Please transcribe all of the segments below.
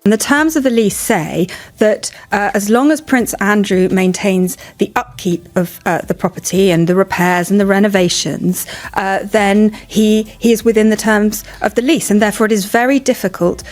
And the terms of the lease say that as long as Prince Andrew maintains the upkeep of the property and the repairs and the renovations, then he is within the terms of the lease, and therefore it is very difficult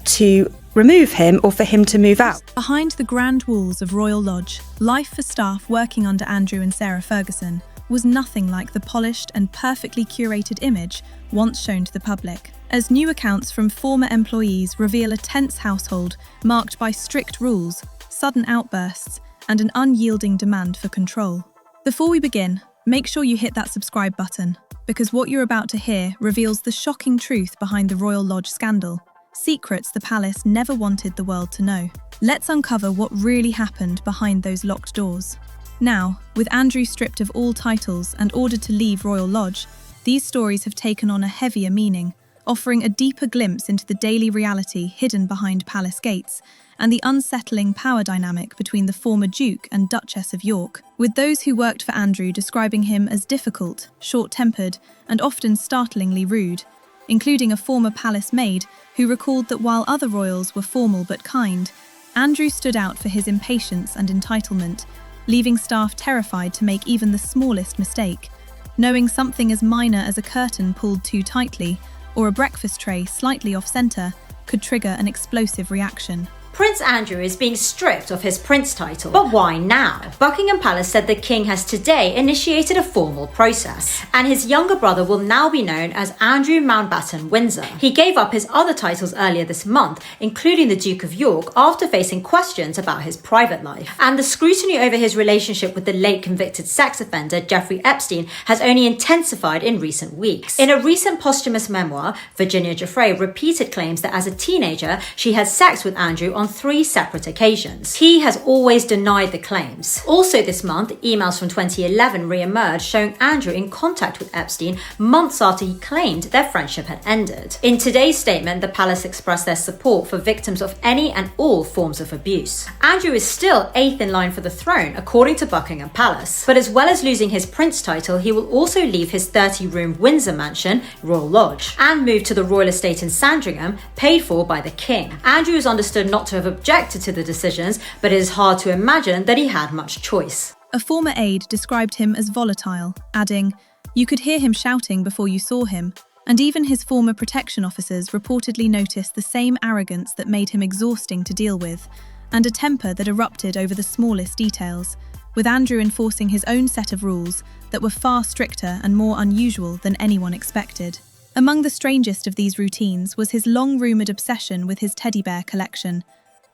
to remove him or for him to move out. Behind the grand walls of Royal Lodge, life for staff working under Andrew and Sarah Ferguson was nothing like the polished and perfectly curated image once shown to the public, as new accounts from former employees reveal a tense household marked by strict rules, sudden outbursts, and an unyielding demand for control. Before we begin, make sure you hit that subscribe button, because what you're about to hear reveals the shocking truth behind the Royal Lodge scandal, secrets the palace never wanted the world to know. Let's uncover what really happened behind those locked doors. Now, with Andrew stripped of all titles and ordered to leave Royal Lodge, these stories have taken on a heavier meaning, offering a deeper glimpse into the daily reality hidden behind palace gates and the unsettling power dynamic between the former Duke and Duchess of York, with those who worked for Andrew describing him as difficult, short-tempered, and often startlingly rude, including a former palace maid who recalled that while other royals were formal but kind, Andrew stood out for his impatience and entitlement, leaving staff terrified to make even the smallest mistake, knowing something as minor as a curtain pulled too tightly or a breakfast tray slightly off-centre could trigger an explosive reaction. Prince Andrew is being stripped of his prince title. But why now? Buckingham Palace said the king has today initiated a formal process, and his younger brother will now be known as Andrew Mountbatten-Windsor. He gave up his other titles earlier this month, including the Duke of York, after facing questions about his private life. And the scrutiny over his relationship with the late convicted sex offender Jeffrey Epstein has only intensified in recent weeks. In a recent posthumous memoir, Virginia Giuffre repeated claims that as a teenager, she had sex with Andrew on 3 separate occasions. He has always denied the claims. Also this month, emails from 2011 re-emerged showing Andrew in contact with Epstein months after he claimed their friendship had ended. In today's statement, the palace expressed their support for victims of any and all forms of abuse. Andrew is still 8th in line for the throne, according to Buckingham Palace. But as well as losing his prince title, he will also leave his 30-room Windsor mansion, Royal Lodge, and move to the royal estate in Sandringham, paid for by the king. Andrew is understood not to have objected to the decisions, but it is hard to imagine that he had much choice. A former aide described him as volatile, adding, "You could hear him shouting before you saw him," and even his former protection officers reportedly noticed the same arrogance that made him exhausting to deal with, and a temper that erupted over the smallest details, with Andrew enforcing his own set of rules that were far stricter and more unusual than anyone expected. Among the strangest of these routines was his long-rumoured obsession with his teddy bear collection,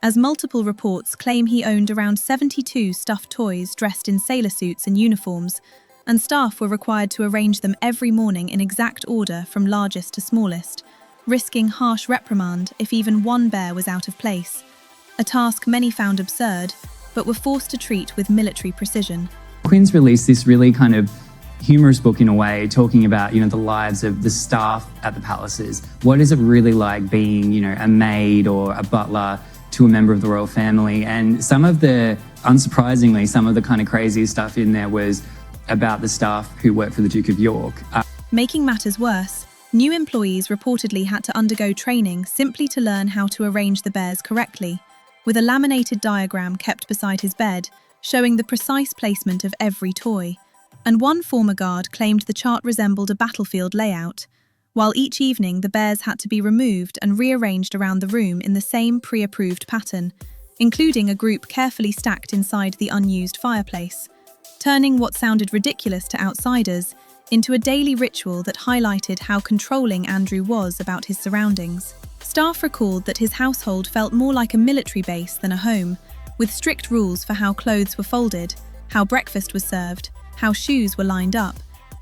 as multiple reports claim he owned around 72 stuffed toys dressed in sailor suits and uniforms, and staff were required to arrange them every morning in exact order from largest to smallest, risking harsh reprimand if even one bear was out of place, a task many found absurd, but were forced to treat with military precision. Queen's released this really kind of humorous book in a way, talking about, the lives of the staff at the palaces. What is it really like being, a maid or a butler to a member of the royal family? And unsurprisingly, some of the kind of craziest stuff in there was about the staff who worked for the Duke of York. Making matters worse, new employees reportedly had to undergo training simply to learn how to arrange the bears correctly, with a laminated diagram kept beside his bed, showing the precise placement of every toy. And one former guard claimed the chart resembled a battlefield layout, while each evening the bears had to be removed and rearranged around the room in the same pre-approved pattern, including a group carefully stacked inside the unused fireplace, turning what sounded ridiculous to outsiders into a daily ritual that highlighted how controlling Andrew was about his surroundings. Staff recalled that his household felt more like a military base than a home, with strict rules for how clothes were folded, how breakfast was served, how shoes were lined up,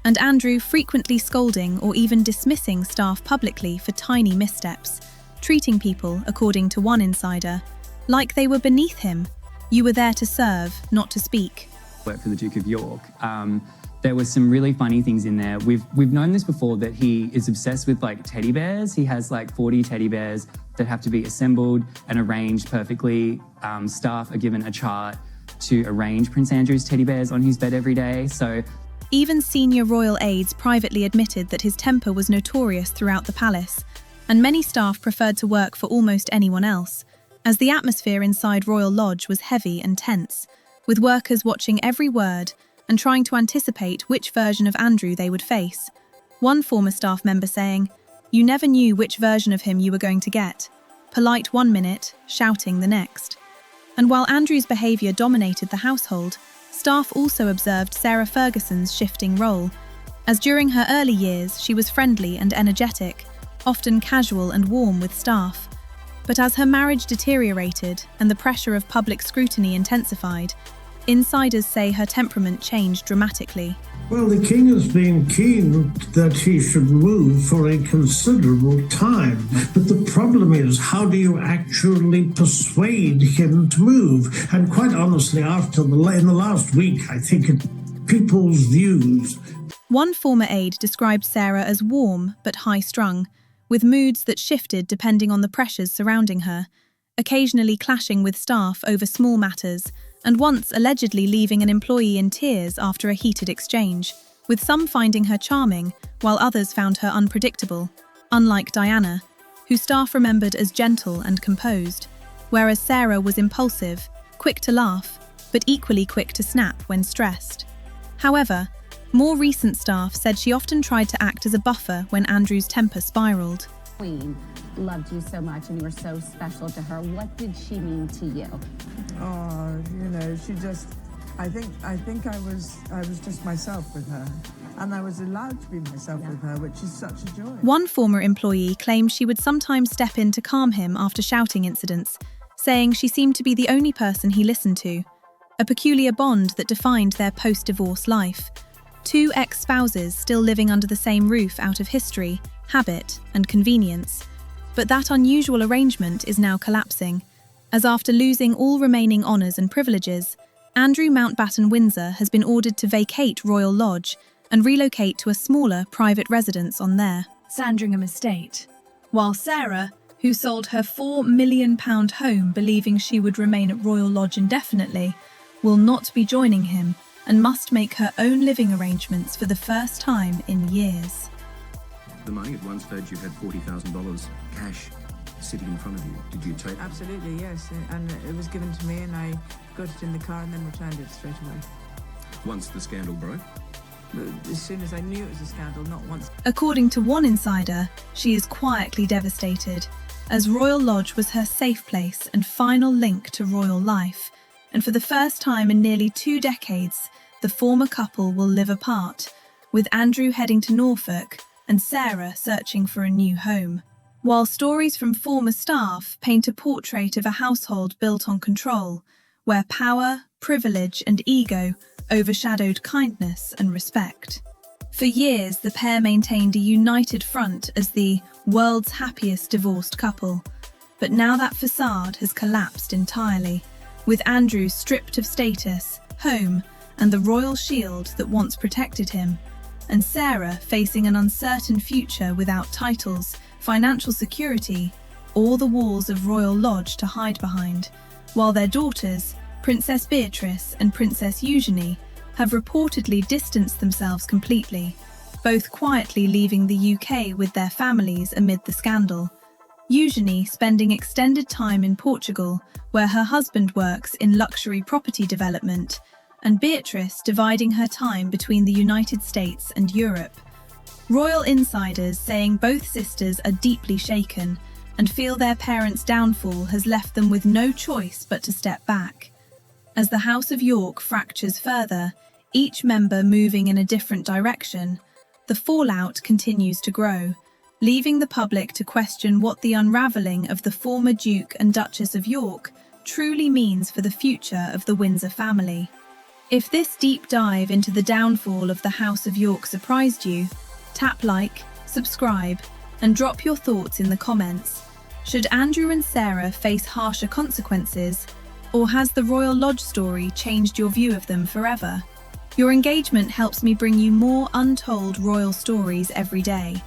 and Andrew frequently scolding or even dismissing staff publicly for tiny missteps, treating people, according to one insider, like they were beneath him. You were there to serve, not to speak. Worked for the Duke of York. There were some really funny things in there. We've known this before, that he is obsessed with teddy bears. He has 40 teddy bears that have to be assembled and arranged perfectly. Staff are given a chart to arrange Prince Andrew's teddy bears on his bed every day. So even senior royal aides privately admitted that his temper was notorious throughout the palace, and many staff preferred to work for almost anyone else, as the atmosphere inside Royal Lodge was heavy and tense, with workers watching every word and trying to anticipate which version of Andrew they would face. One former staff member saying, "You never knew which version of him you were going to get. Polite one minute, shouting the next." And while Andrew's behaviour dominated the household, staff also observed Sarah Ferguson's shifting role, as during her early years she was friendly and energetic, often casual and warm with staff. But as her marriage deteriorated and the pressure of public scrutiny intensified, insiders say her temperament changed dramatically. Well, the king has been keen that he should move for a considerable time. But the problem is, how do you actually persuade him to move? And quite honestly, in the last week, I think people's views. One former aide described Sarah as warm but high-strung, with moods that shifted depending on the pressures surrounding her, occasionally clashing with staff over small matters, and once allegedly leaving an employee in tears after a heated exchange, with some finding her charming, while others found her unpredictable, unlike Diana, who staff remembered as gentle and composed, whereas Sarah was impulsive, quick to laugh, but equally quick to snap when stressed. However, more recent staff said she often tried to act as a buffer when Andrew's temper spiraled. Queen loved you so much and you were so special to her. What did she mean to you? Oh, she just, I think I was just myself with her. And I was allowed to be myself with her, which is such a joy. One former employee claimed she would sometimes step in to calm him after shouting incidents, saying she seemed to be the only person he listened to, a peculiar bond that defined their post-divorce life. Two ex-spouses still living under the same roof out of history, habit, and convenience. But that unusual arrangement is now collapsing, as after losing all remaining honours and privileges, Andrew Mountbatten-Windsor has been ordered to vacate Royal Lodge and relocate to a smaller private residence on their Sandringham estate, while Sarah, who sold her £4 million home believing she would remain at Royal Lodge indefinitely, will not be joining him and must make her own living arrangements for the first time in years. The money, at one stage you had $40,000 cash sitting in front of you. Did you take it? Absolutely, yes. And it was given to me and I got it in the car and then returned it straight away. Once the scandal broke? As soon as I knew it was a scandal, not once. According to one insider, she is quietly devastated, as Royal Lodge was her safe place and final link to royal life, and for the first time in nearly 2 decades, the former couple will live apart, with Andrew heading to Norfolk and Sarah searching for a new home. While stories from former staff paint a portrait of a household built on control, where power, privilege and ego overshadowed kindness and respect. For years, the pair maintained a united front as the world's happiest divorced couple. But now that facade has collapsed entirely, with Andrew stripped of status, home, and the royal shield that once protected him, and Sarah facing an uncertain future without titles, financial security, or the walls of Royal Lodge to hide behind, while their daughters, Princess Beatrice and Princess Eugenie, have reportedly distanced themselves completely, both quietly leaving the UK with their families amid the scandal. Eugenie spending extended time in Portugal, where her husband works in luxury property development, and Beatrice dividing her time between the United States and Europe. Royal insiders saying both sisters are deeply shaken and feel their parents' downfall has left them with no choice but to step back. As the House of York fractures further, each member moving in a different direction, the fallout continues to grow, leaving the public to question what the unravelling of the former Duke and Duchess of York truly means for the future of the Windsor family. If this deep dive into the downfall of the House of York surprised you, tap like, subscribe, and drop your thoughts in the comments. Should Andrew and Sarah face harsher consequences, or has the Royal Lodge story changed your view of them forever? Your engagement helps me bring you more untold royal stories every day.